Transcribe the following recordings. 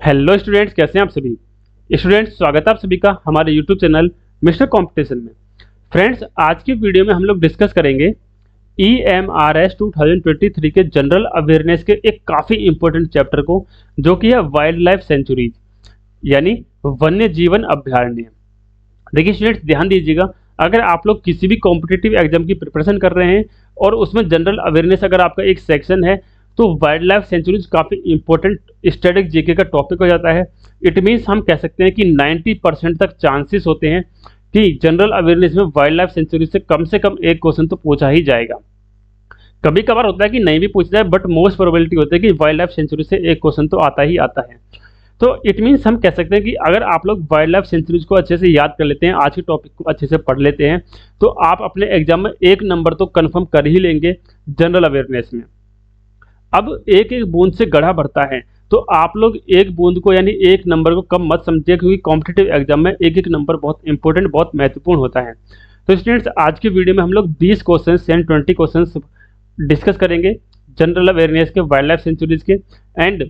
Hello students, कैसे हैं आप सभी। स्टूडेंट्स, स्वागत है आप सभी का हमारे यूट्यूब चैनल मिस्टर कंपटीशन में। फ्रेंड्स, आज की वीडियो में हम लोग डिस्कस करेंगे EMRS 2023 के जनरल अवेयरनेस के एक काफ़ी इंपॉर्टेंट चैप्टर को, जो कि है वाइल्ड लाइफ सेंचुरीज यानी वन्य जीवन अभ्यारण्य। देखिए स्टूडेंट्स, ध्यान दीजिएगा, अगर आप लोग किसी भी कॉम्पिटिटिव एग्जाम की प्रिपरेशन कर रहे हैं और उसमें जनरल अवेयरनेस अगर आपका एक सेक्शन है, तो वाइल्ड लाइफ सेंचुरीज काफ़ी इंपॉर्टेंट स्टैटिक जीके का टॉपिक हो जाता है। इट मीन्स हम कह सकते हैं कि 90% तक चांसेस होते हैं कि जनरल अवेयरनेस में वाइल्ड लाइफ सेंचुरीज से कम एक क्वेश्चन तो पूछा ही जाएगा। कभी कभार होता है कि नहीं भी पूछा जाए, बट मोस्ट प्रोबेबिलिटी होती है कि वाइल्ड लाइफ सेंचुरी से एक क्वेश्चन तो आता ही आता है। तो इट मीन्स हम कह सकते हैं कि अगर आप लोग वाइल्ड लाइफ सेंचुरीज को अच्छे से याद कर लेते हैं, आज के टॉपिक को अच्छे से पढ़ लेते हैं, तो आप अपने एग्जाम में एक नंबर तो कंफर्म कर ही लेंगे जनरल अवेयरनेस में। अब एक एक बूंद से गढ़ा भरता है, तो आप लोग एक बूंद को यानी एक नंबर को कम मत समझिए, क्योंकि कॉम्पिटिटिव एग्जाम में एक एक नंबर बहुत इंपॉर्टेंट, बहुत महत्वपूर्ण होता है। तो स्टूडेंट्स, आज की वीडियो में हम लोग 20 क्वेश्चन एंड 20 क्वेश्चन डिस्कस करेंगे जनरल अवेयरनेस के, वाइल्ड लाइफ सेंचुरीज के। एंड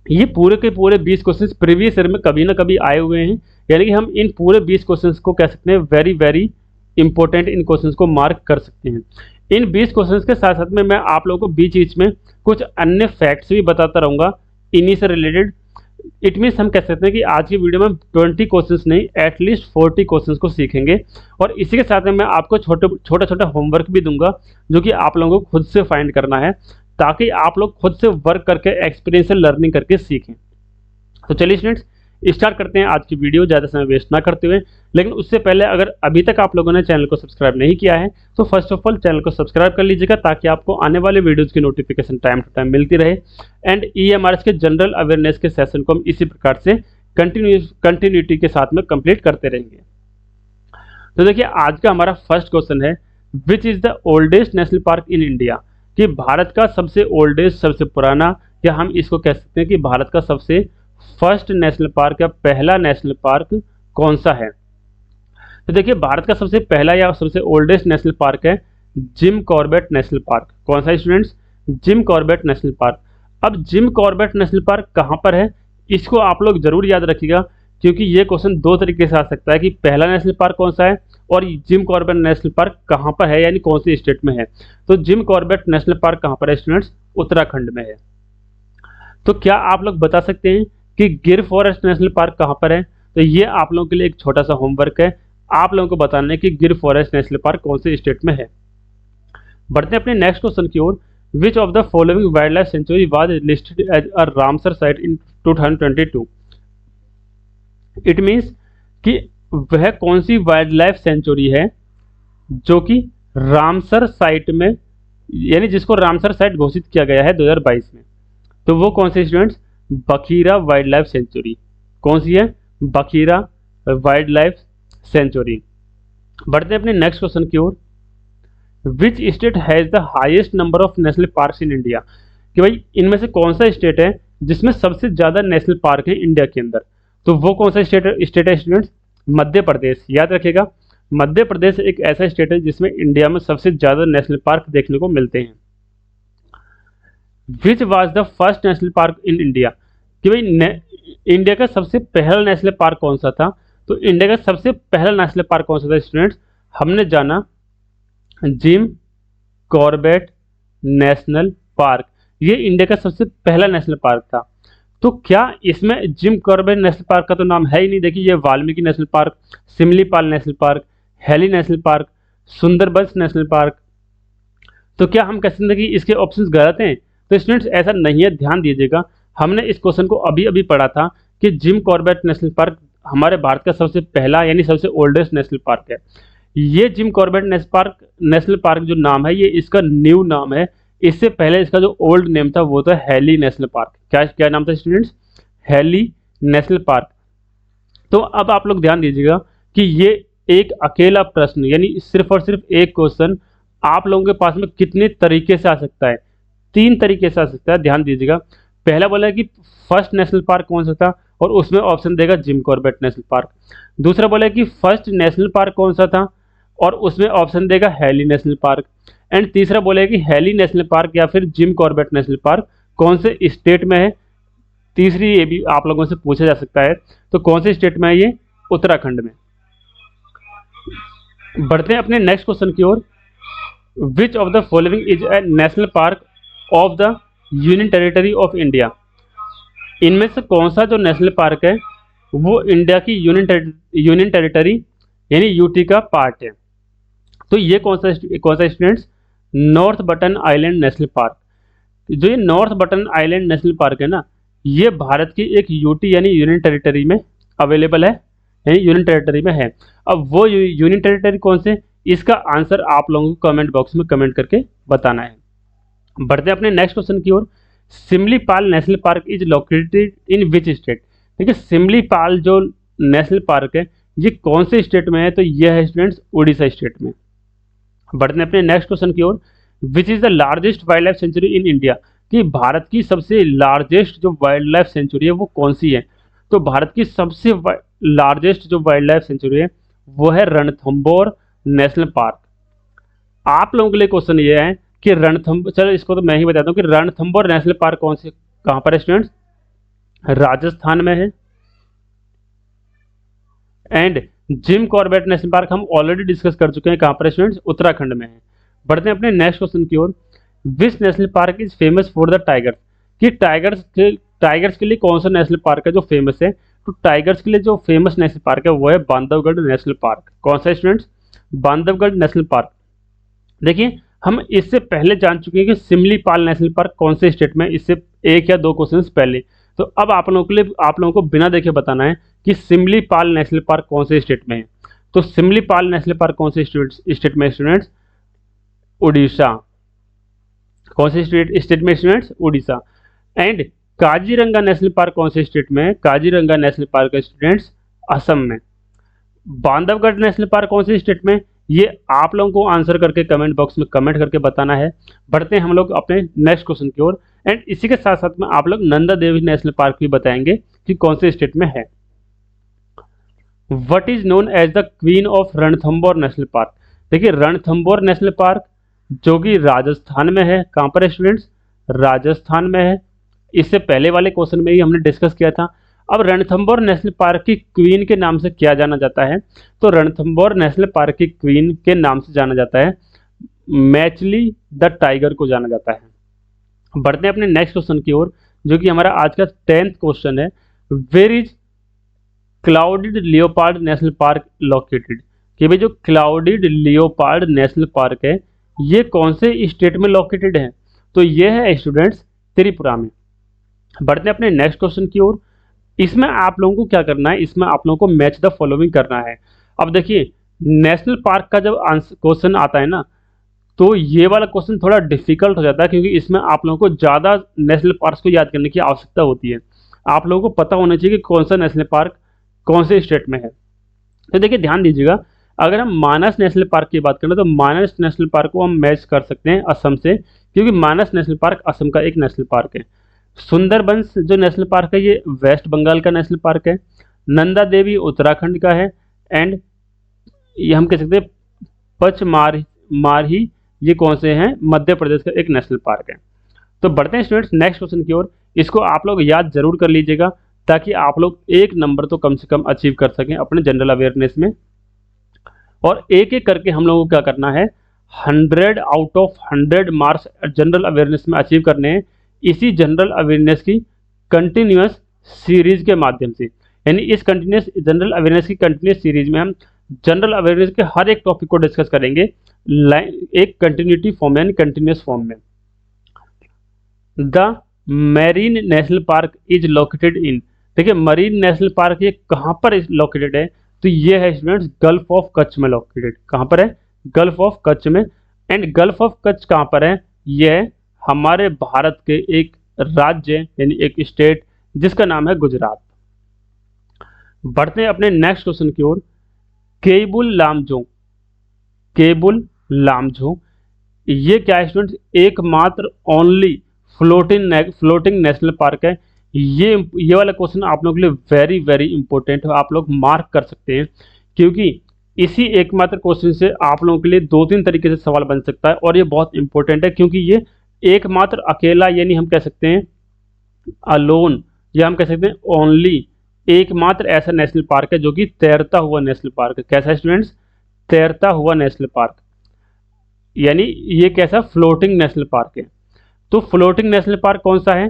ये पूरे के पूरे 20 क्वेश्चंस प्रीवियस ईयर में कभी ना कभी आए हुए हैं, यानी कि हम इन पूरे 20 क्वेश्चंस को कह सकते हैं वेरी वेरी इंपॉर्टेंट, इन क्वेश्चंस को मार्क कर सकते हैं। इन 20 क्वेश्चंस के साथ साथ में मैं आप लोगों को बीच बीच में कुछ अन्य फैक्ट्स भी बताता रहूँगा इन्हीं से रिलेटेड। इट मीन्स हम कह सकते हैं कि आज की वीडियो में 20 क्वेश्चंस नहीं, एटलीस्ट 40 क्वेश्चंस को सीखेंगे। और इसी के साथ में मैं आपको छोटा छोटा होमवर्क भी दूंगा, जो कि आप लोगों को खुद से फाइंड करना है, ताकि आप लोग खुद से वर्क करके एक्सपीरियंशियल लर्निंग करके सीखें। तो चलिए स्टूडेंट्स, स्टार्ट करते हैं आज की वीडियो, ज़्यादा समय वेस्ट ना करते हुए। लेकिन उससे पहले अगर अभी तक आप लोगों ने चैनल को सब्सक्राइब नहीं किया है, तो फर्स्ट ऑफ ऑल चैनल को सब्सक्राइब कर लीजिएगा, ताकि आपको आने वाले वीडियोज़ की नोटिफिकेशन टाइम टू टाइम मिलती रहे। एंड EMRS के जनरल अवेयरनेस के सेशन को हम इसी प्रकार से कंटिन्यूटी के साथ में कंप्लीट करते रहेंगे। तो देखिए, आज का हमारा फर्स्ट क्वेश्चन है, which is the oldest national park in India, कि भारत का सबसे ओल्डेस्ट, सबसे पुराना, या हम इसको कह सकते हैं कि भारत का सबसे फर्स्ट नेशनल पार्क या पहला नेशनल पार्क कौन सा है। तो देखिए, भारत का सबसे पहला या सबसे ओल्डेस्ट नेशनल पार्क है जिम कॉर्बेट नेशनल पार्क। कौन सा students? Jim Corbett national park. अब जिम कॉर्बेट नेशनल पार्क कहाँ पर है, इसको आप लोग जरूर याद रखिएगा, क्योंकि ये क्वेश्चन दो तरीके से आ सकता है कि पहला नेशनल पार्क कौन सा है और जिम कॉर्बेट नेशनल पार्क कहाँ पर है, यानी कौन सी स्टेट में है। तो जिम कॉर्बेट नेशनल पार्क कहाँ पर है स्टूडेंट्स? उत्तराखंड में है। तो क्या आप लोग बता सकते हैं कि गिर फॉरेस्ट नेशनल पार्क कहाँ पर है? तो ये आप लोगों के लिए एक छोटा सा होमवर्क है, आप लोगों को बताना है कि गिर फॉरेस्ट नेशनल पार्क कौन से स्टेट में है। बढ़ते हैं अपने नेक्स्ट क्वेश्चन की ओर। Which of the following wild life sanctuary was listed as a Ramsar site in 2022? It means कि वह कौन सी वाइल्ड लाइफ सेंचुरी है जो कि रामसर साइट में, यानी जिसको रामसर साइट घोषित किया गया है 2022 में। तो वो कौन सी students? Bakhira wild life sanctuary. कौन सी है? Bakhira wild life sanctuary. बढ़ते हैं अपने नेक्स्ट क्वेश्चन की ओर। Which state has the highest number of national parks in India, कि भाई इनमें से कौन सा स्टेट है जिसमें सबसे ज्यादा नेशनल पार्क है इंडिया के अंदर। तो वो कौन सा स्टेट है स्टूडेंट्स? मध्य प्रदेश। याद रखिएगा, मध्य प्रदेश एक ऐसा स्टेट है जिसमें इंडिया में सबसे ज्यादा नेशनल पार्क देखने को मिलते हैं। Which was the first national park in India, कि भाई इंडिया का सबसे पहला नेशनल पार्क कौन सा था। तो इंडिया का सबसे पहला नेशनल पार्क कौन सा था स्टूडेंट्स? हमने जाना जिम कॉर्बेट नेशनल पार्क। ये इंडिया का सबसे पहला नेशनल पार्क था। तो क्या इसमें जिम कॉर्बेट नेशनल पार्क का तो नाम है ही नहीं। देखिए, ये Valmiki national park, Simlipal national park, Hailey national park, Sundarbans national park. तो क्या हम कह सकते हैं कि इसके ऑप्शंस गलत हैं? तो स्टूडेंट्स, ऐसा नहीं है, ध्यान दीजिएगा। हमने इस क्वेश्चन को अभी अभी पढ़ा था कि जिम कॉर्बेट नेशनल पार्क हमारे भारत का सबसे पहला यानी सबसे ओल्डेस्ट नेशनल पार्क है। ये जिम कॉर्बेट नेशनल पार्क जो नाम है, ये इसका न्यू नाम है। इससे पहले इसका जो ओल्ड नेम था वो था हेली नेशनल पार्क। क्या नाम था स्टूडेंट्स? Heli national park. तो अब आप लोग ध्यान दीजिएगा कि ये एक अकेला प्रश्न, यानी सिर्फ और सिर्फ एक क्वेश्चन आप लोगों के पास में कितने तरीके से आ सकता है? 3 तरीके से आ सकता है। ध्यान दीजिएगा, पहला बोला है कि फर्स्ट नेशनल पार्क कौन सा था, और उसमें ऑप्शन देगा जिम कॉर्बेट नेशनल पार्क। दूसरा बोला है कि फर्स्ट नेशनल पार्क कौन सा था, और उसमें ऑप्शन देगा हेली नेशनल पार्क। एंड तीसरा बोलेगा कि हेली नेशनल पार्क या फिर जिम कॉर्बेट नेशनल पार्क कौन से स्टेट में है, तीसरी ये भी आप लोगों से पूछा जा सकता है, तो कौन से स्टेट में है ये? उत्तराखंड में। बढ़ते हैं अपने नेक्स्ट क्वेश्चन की ओर। Which of the following is a national park of the union territory of India? इनमें से कौन सा जो नेशनल पार्क है वो इंडिया की यूनियन टेरिटरी यानी यूटी का पार्ट है? तो ये कौन सा students? North button island national park. जो ये north button island national park है ना, ये भारत की एक यूटी यानी यूनियन टेरिटरी में अवेलेबल है, यानी यूनियन टेरिटरी में है। अब वो यूनियन टेरिटरी कौन से, इसका आंसर आप लोगों को कमेंट बॉक्स में कमेंट करके बताना है। बढ़ते हैं अपने नेक्स्ट क्वेश्चन की ओर। Similipal national park is located in which state? देखिए सिमलीपाल जो नेशनल पार्क है ये कौन से स्टेट में है? तो यह है स्टूडेंट्स उड़ीसा स्टेट में। बढ़ते हैं अपने नेक्स्ट क्वेश्चन की ओर। Which is the largest wild life sanctuary in India? कि भारत की सबसे लार्जेस्ट जो वाइल्ड लाइफ सेंचुरी है वो कौन सी है? तो भारत की सबसे लार्जेस्ट जो वाइल्ड लाइफ सेंचुरी है वो है रणथंबोर नेशनल पार्क। आप लोगों के लिए क्वेश्चन ये है कि चलो इसको तो मैं ही बताता हूँ कि रणथंबोर नेशनल पार्क कौन से कहाँ पर है स्टूडेंट्स? राजस्थान में है। And Jim Corbett national park हम ऑलरेडी डिस्कस कर चुके हैं, कहाँ पर स्टूडेंट्स? उत्तराखंड में है। बढ़ते हैं अपने नेक्स्ट क्वेश्चन की ओर। Which national park is famous for the tiger? कि टाइगर्स के लिए कौन सा नेशनल पार्क है जो फेमस है? तो टाइगर्स के लिए जो फेमस नेशनल पार्क है वो है बांधवगढ़ नेशनल पार्क। कौन सा स्टूडेंट्स? Bandhavgarh national park. देखिए हम इससे पहले जान चुके हैं कि सिमलीपाल नेशनल पार्क कौन से स्टेट में, इससे एक या दो क्वेश्चंस पहले। तो अब आप लोगों को बिना देखे बताना है कि सिमलीपाल नेशनल पार्क कौन से स्टेट में है। तो सिमलीपाल नेशनल पार्क कौन से स्टेट में स्टूडेंट्स? उड़ीसा। कौन से स्टेट में students? Orissa. And Kaziranga national park कौन से स्टेट में है? Kaziranga national park students Assam में। बांधवगढ़ नेशनल पार्क कौन से स्टेट में? ये आप लोगों को आंसर करके कमेंट बॉक्स में कमेंट करके बताना है। बढ़ते हैं हम लोग अपने नेक्स्ट क्वेश्चन की ओर। एंड इसी के साथ साथ में आप लोग नंदा देवी नेशनल पार्क भी बताएंगे कि कौन से स्टेट में है। What is known as the queen of Ranthambore national park? देखिए रणथंबोर नेशनल पार्क जो कि राजस्थान में है। कहाँ पर है स्टूडेंट्स? राजस्थान में है। इससे पहले वाले क्वेश्चन में ही हमने डिस्कस किया था। अब रणथंबोर नेशनल पार्क की क्वीन के नाम से क्या जाना जाता है? तो रणथंबोर नेशनल पार्क की क्वीन के नाम से जाना जाता है मैचली द टाइगर को जाना जाता है। बढ़ते हैं अपने नेक्स्ट क्वेश्चन की ओर जो कि हमारा आज का 10th क्वेश्चन है। Where is clouded leopard national park located? कि भाई जो क्लाउडेड लियोपार्ड नेशनल पार्क है ये कौन से स्टेट में लोकेटेड है? तो ये है स्टूडेंट्स त्रिपुरा में। बढ़ते हैं अपने नेक्स्ट क्वेश्चन की ओर। इसमें आप लोगों को क्या करना है? इसमें आप लोगों को मैच द फॉलोइंग करना है। अब देखिए नेशनल पार्क का जब क्वेश्चन आता है ना तो ये वाला क्वेश्चन थोड़ा डिफिकल्ट हो जाता है क्योंकि इसमें आप लोगों को ज़्यादा नेशनल पार्क को याद करने की आवश्यकता होती है। आप लोगों को पता होना चाहिए कि कौन सा नेशनल पार्क कौन से स्टेट में है। तो देखिए ध्यान दीजिएगा, अगर हम मानस नेशनल पार्क की बात करें तो मानस नेशनल पार्क को हम मैच कर सकते हैं असम से, क्योंकि मानस नेशनल पार्क असम का एक नेशनल पार्क है। सुंदरबंस जो नेशनल पार्क है ये वेस्ट बंगाल का नेशनल पार्क है। नंदा देवी उत्तराखंड का है। एंड ये हम कह सकते हैं पचमारही ये कौन से हैं? मध्य प्रदेश का एक नेशनल पार्क है। तो बढ़ते हैं स्टूडेंट्स नेक्स्ट क्वेश्चन की ओर। इसको आप लोग याद जरूर कर लीजिएगा ताकि आप लोग 1 नंबर तो कम से कम अचीव कर सकें अपने जनरल अवेयरनेस में। और एक एक करके हम लोगों को क्या करना है? 100 out of 100 marks general awareness में अचीव करने हैं इसी जनरल अवेयरनेस की कंटिन्यूस सीरीज के माध्यम से। यानी इस कंटिन्यूस जनरल अवेयरनेस की कंटिन्यूस सीरीज में हम जनरल अवेयरनेस के हर एक टॉपिक को डिस्कस करेंगे एक कंटिन्यूटी फॉर्म यानी कंटिन्यूस फॉर्म में। The marine national park is located इन? देखिए मरीन नेशनल पार्क ये कहाँ पर लोकेटेड है? तो ये है स्टूडेंट्स गल्फ ऑफ कच्छ में लोकेटेड। कहाँ पर है? गल्फ ऑफ कच्छ में। एंड गल्फ ऑफ कच्छ कहाँ पर है? ये है हमारे भारत के एक राज्य यानी एक स्टेट जिसका नाम है गुजरात। बढ़ते हैं अपने नेक्स्ट क्वेश्चन की ओर। केबुल लामजो ये क्या है स्टूडेंट्स? एकमात्र ओनली फ्लोटिंग नेशनल पार्क है। ये वाला क्वेश्चन आप लोगों के लिए वेरी वेरी इंपॉर्टेंट है, आप लोग मार्क कर सकते हैं क्योंकि इसी एकमात्र क्वेश्चन से आप लोगों के लिए 2-3 तरीके से सवाल बन सकता है और ये बहुत इंपॉर्टेंट है क्योंकि ये एकमात्र अकेला यानी हम कह सकते हैं अलोन या हम कह सकते हैं ओनली, एकमात्र ऐसा नेशनल पार्क है जो कि तैरता हुआ नेशनल पार्क है। कैसा है स्टूडेंट्स? तैरता हुआ नेशनल पार्क, यानी ये कैसा फ्लोटिंग नेशनल पार्क है। तो फ्लोटिंग नेशनल पार्क कौन सा है?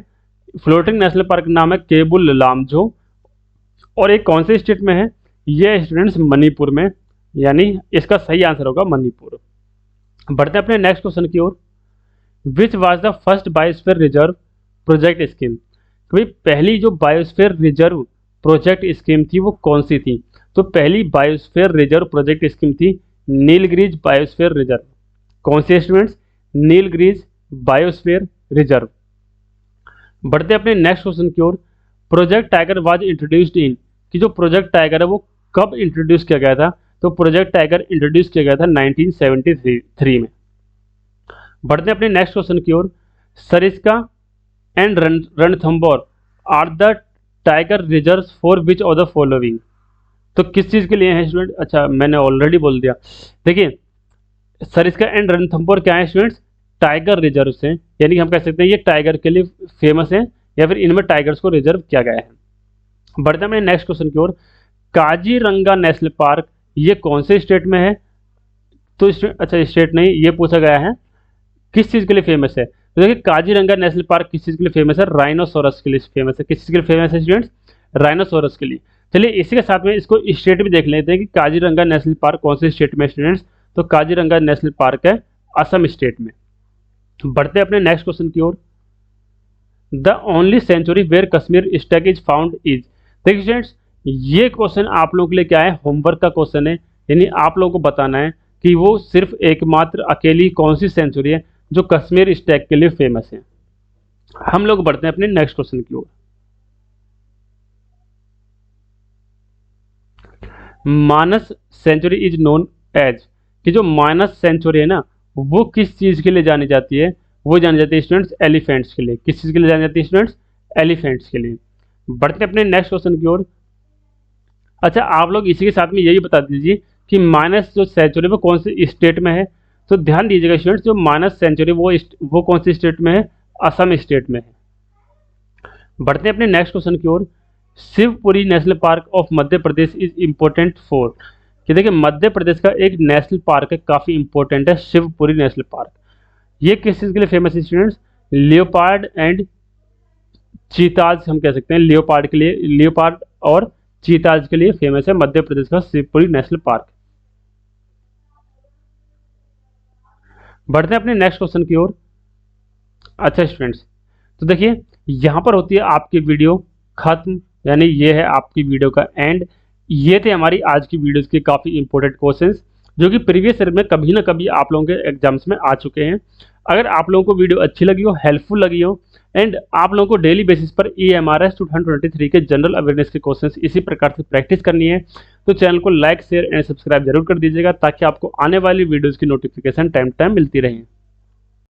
फ्लोटिंग नेशनल पार्क का नाम है केबुल लामजो, और एक कौन से स्टेट में है? ये स्टूडेंट्स मणिपुर में, यानी इसका सही आंसर होगा मणिपुर। बढ़ते हैं अपने नेक्स्ट क्वेश्चन की ओर। Which was the first biosphere reserve project scheme? भाई पहली जो बायोस्फीयर रिजर्व प्रोजेक्ट स्कीम थी वो कौन सी थी? तो पहली बायोस्फीयर रिजर्व प्रोजेक्ट स्कीम थी नीलगिरीज बायोस्फीयर रिजर्व। कौन सी स्टूडेंट्स? Nilgiris biosphere reserve. बढ़ते अपने नेक्स्ट क्वेश्चन की ओर। Project tiger was introduced in, कि जो प्रोजेक्ट टाइगर है वो कब इंट्रोड्यूस किया गया था? तो प्रोजेक्ट टाइगर इंट्रोड्यूस किया गया था 1973 में। बढ़ते अपने नेक्स्ट क्वेश्चन की ओर। Sariska and Ranthambore are the tiger reserve for which of the following? तो किस चीज़ के लिए है स्टूडेंट? अच्छा मैंने ऑलरेडी बोल दिया। देखिए सरिस्का एंड रणथंबोर क्या है स्टूडेंट्स? टाइगर रिजर्व से, यानी हम कह सकते हैं ये टाइगर के लिए फेमस है, या फिर इनमें टाइगर्स को रिजर्व किया गया है। बढ़ते हैं नेक्स्ट क्वेश्चन की ओर। काजीरंगा नेशनल पार्क ये कौन से स्टेट में है? तो अच्छा स्टेट नहीं, ये पूछा गया है किस चीज़ के लिए फेमस है। तो देखिए काजीरंगा नेशनल पार्क किस चीज़ के लिए फेमस है? राइनोसोरस के लिए फेमस है। किस चीज़ के लिए फेमस है स्टूडेंट्स? राइनोसोरस के लिए। चलिए इसी के साथ में इसको स्टेट भी देख लेते हैं कि काजीरंगा नेशनल पार्क कौन से स्टेट में स्टूडेंट्स? तो काजीरंगा नेशनल पार्क है असम स्टेट में। बढ़ते अपने नेक्स्ट क्वेश्चन की ओर। The only sanctuary where Kashmir stag is found is. देखिए स्टूडेंट्स ये क्वेश्चन आप लोगों के लिए क्या है? होमवर्क का क्वेश्चन है, यानी आप लोगों को बताना है कि वो सिर्फ एकमात्र अकेली कौन सी सेंचुरी है जो कश्मीर स्टेक के लिए फेमस है। हम लोग बढ़ते हैं अपने नेक्स्ट क्वेश्चन की ओर। मानस सेंचुरी इज नोन एज, कि जो मानस सेंचुरी है ना वो किस चीज के लिए जानी जाती है? वो जानी जाती है स्टूडेंट्स एलिफेंट्स के लिए। किस चीज के लिए जानी जाती है स्टूडेंट्स? एलिफेंट्स के लिए। बढ़ते अपने नेक्स्ट क्वेश्चन की ओर। अच्छा आप लोग इसी के साथ में यही बता दीजिए कि मानस जो सेंचुरी वो कौन से स्टेट में है। तो ध्यान दीजिएगा स्टूडेंट्स जो मानस सेंचुरी वो कौन सी स्टेट में है? असम स्टेट में है। बढ़ते अपने नेक्स्ट क्वेश्चन की ओर। Shivpuri national park of Madhya Pradesh is important for, कि देखिए मध्य प्रदेश का एक नेशनल पार्क है काफ़ी इंपॉर्टेंट है शिवपुरी नेशनल पार्क। ये किस चीज़ के लिए फेमस है स्टूडेंट्स? लियोपार्ड एंड चीताज हम कह सकते हैं। लियोपार्ड के लिए, लियोपार्ड और चीताज के लिए फेमस है मध्य प्रदेश का शिवपुरी नेशनल पार्क। बढ़ते हैं अपने नेक्स्ट क्वेश्चन की ओर। अच्छा स्टूडेंट्स तो देखिए यहाँ पर होती है आपकी वीडियो खत्म, यानी ये है आपकी वीडियो का एंड। ये थे हमारी आज की वीडियोस के काफ़ी इंपॉर्टेंट क्वेश्चंस जो कि प्रीवियस ईयर में कभी ना कभी आप लोगों के एग्जाम्स में आ चुके हैं। अगर आप लोगों को वीडियो अच्छी लगी हो, हेल्पफुल लगी हो, एंड आप लोगों को डेली बेसिस पर EMRS 2023 के जनरल अवेयरनेस के क्वेश्चंस इसी प्रकार से प्रैक्टिस करनी है, तो चैनल को लाइक शेयर एंड सब्सक्राइब जरूर कर दीजिएगा ताकि आपको आने वाली वीडियोज़ की नोटिफिकेशन टाइम टाइम मिलती रहे।